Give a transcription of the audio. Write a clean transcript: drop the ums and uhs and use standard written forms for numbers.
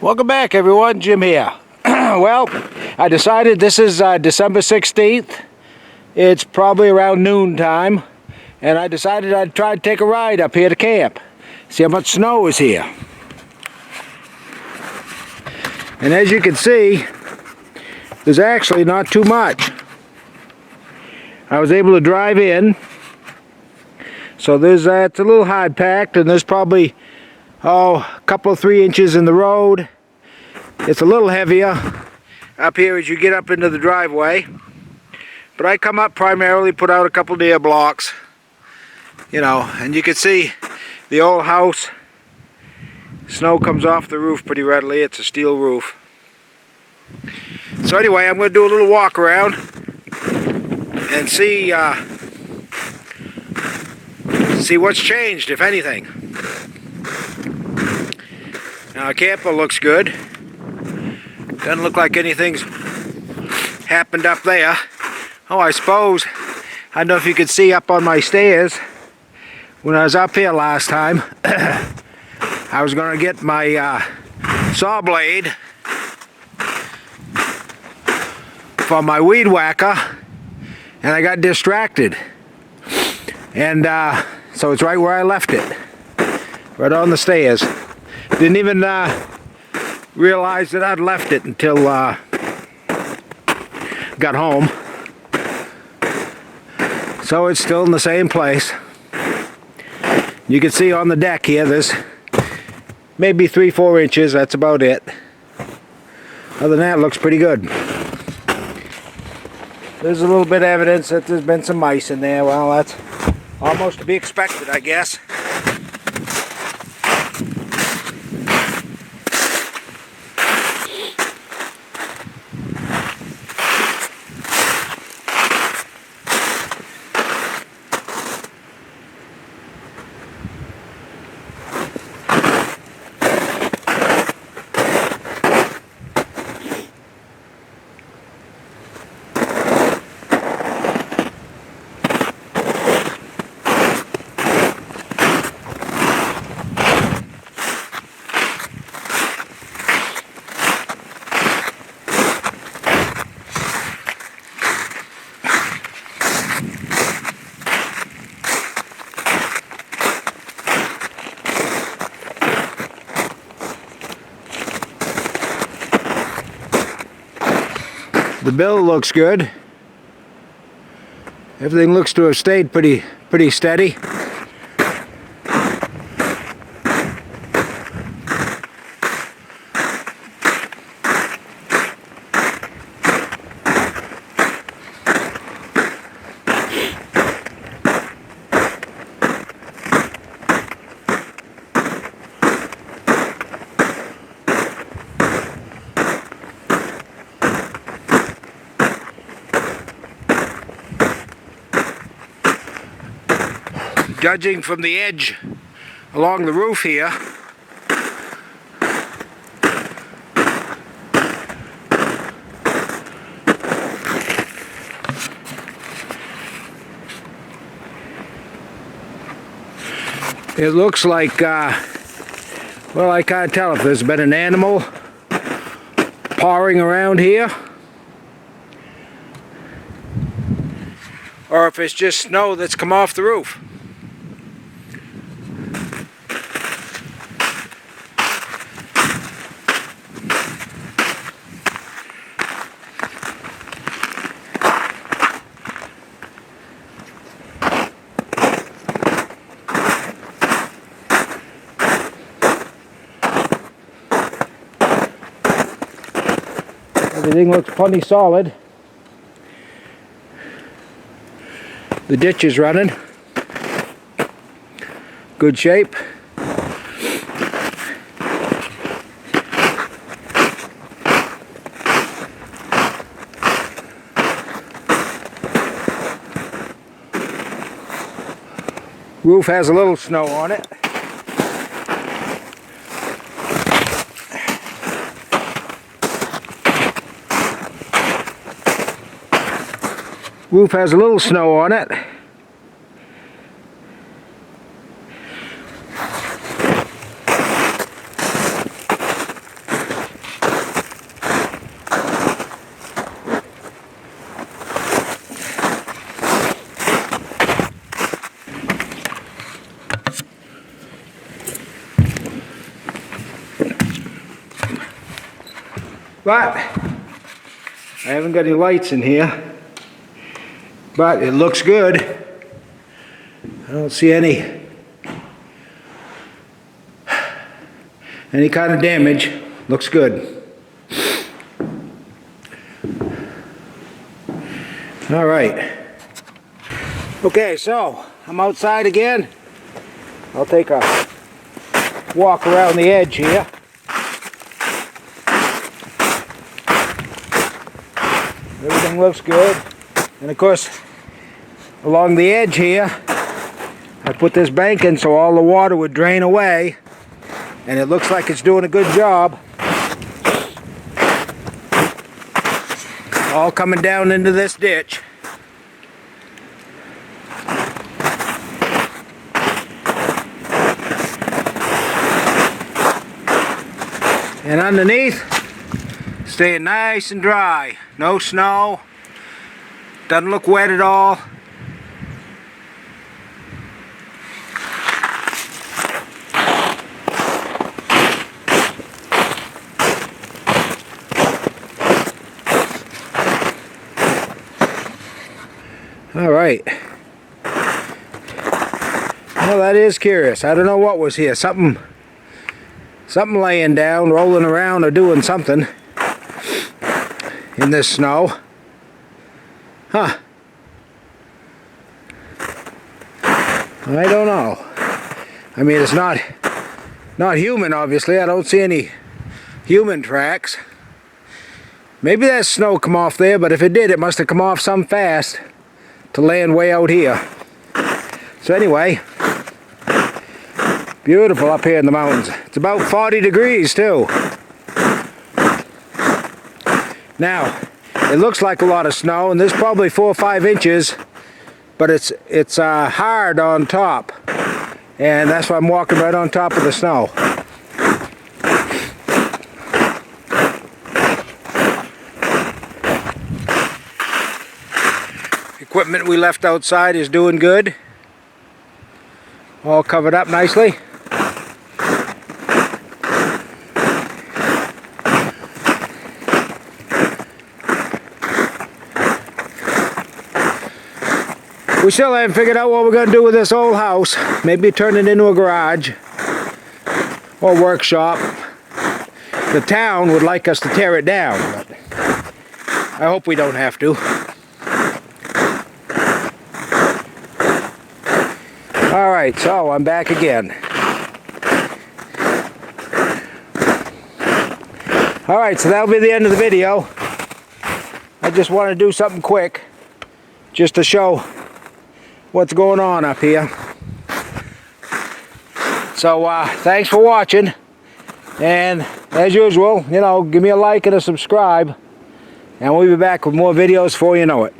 Welcome back, everyone. Jim here. Well, I decided this is December 16th. It's probably around noon time, and I decided I'd try to take a ride up here to camp, see how much snow is here. And as you can see, there's actually not too much. I was able to drive in, so there's it's a little hard packed, and there's probably a couple of 3 inches in the road. It's a little heavier up here as you get up into the driveway, but I come up primarily, put out a couple of deer blocks, you know, and you can see the old house. Snow comes off the roof pretty readily. It's a steel roof. So anyway, I'm going to do a little walk around and see what's changed, if anything. Now, our camper looks good. Doesn't look like anything's happened up there. Oh, I suppose, I don't know if you could see up on my stairs, when I was up here last time, I was going to get my saw blade for my weed whacker, and I got distracted. And so it's right where I left it, right on the stairs. Didn't even realize that I'd left it until got home. So it's still in the same place. You can see on the deck here there's maybe 3-4 inches. That's about it. Other than that, it looks pretty good. There's a little bit of evidence that there's been some mice in there. Well, that's almost to be expected, I guess. The bill looks good. Everything looks to have stayed pretty steady. Judging from the edge along the roof here, it looks like, well, I can't tell if there's been an animal pawing around here, or if it's just snow that's come off the roof. Everything looks plenty solid. The ditch is running. Good shape. Roof has a little snow on it. Roof has a little snow on it. But I haven't got any lights in here. But it looks good. I don't see any kind of damage. Looks good. All right. Okay, so I'm outside again. I'll take a walk around the edge here. Everything looks good. And of course, along the edge here, I put this bank in so all the water would drain away. And it looks like it's doing a good job. All coming down into this ditch. And underneath, staying nice and dry. No snow. Doesn't look wet at all. All right. Well, that is curious. I don't know what was here. Something laying down, rolling around, or doing something in this snow. Huh. I don't know. I mean, it's not human, obviously. I don't see any human tracks. Maybe that snow come off there, but if it did, it must have come off some fast to land way out here. So anyway, beautiful up here in the mountains. It's about 40 degrees too. Now, it looks like a lot of snow, and there's probably 4 or 5 inches, but it's hard on top, and that's why I'm walking right on top of the snow. Equipment we left outside is doing good. All covered up nicely. We still haven't figured out what we're going to do with this old house. Maybe turn it into a garage or workshop. The town would like us to tear it down, but I hope we don't have to. Alright, so I'm back again. Alright, so that'll be the end of the video. I just want to do something quick just to show what's going on up here. So thanks for watching, and as usual, you know, give me a like and a subscribe, and we'll be back with more videos before you know it.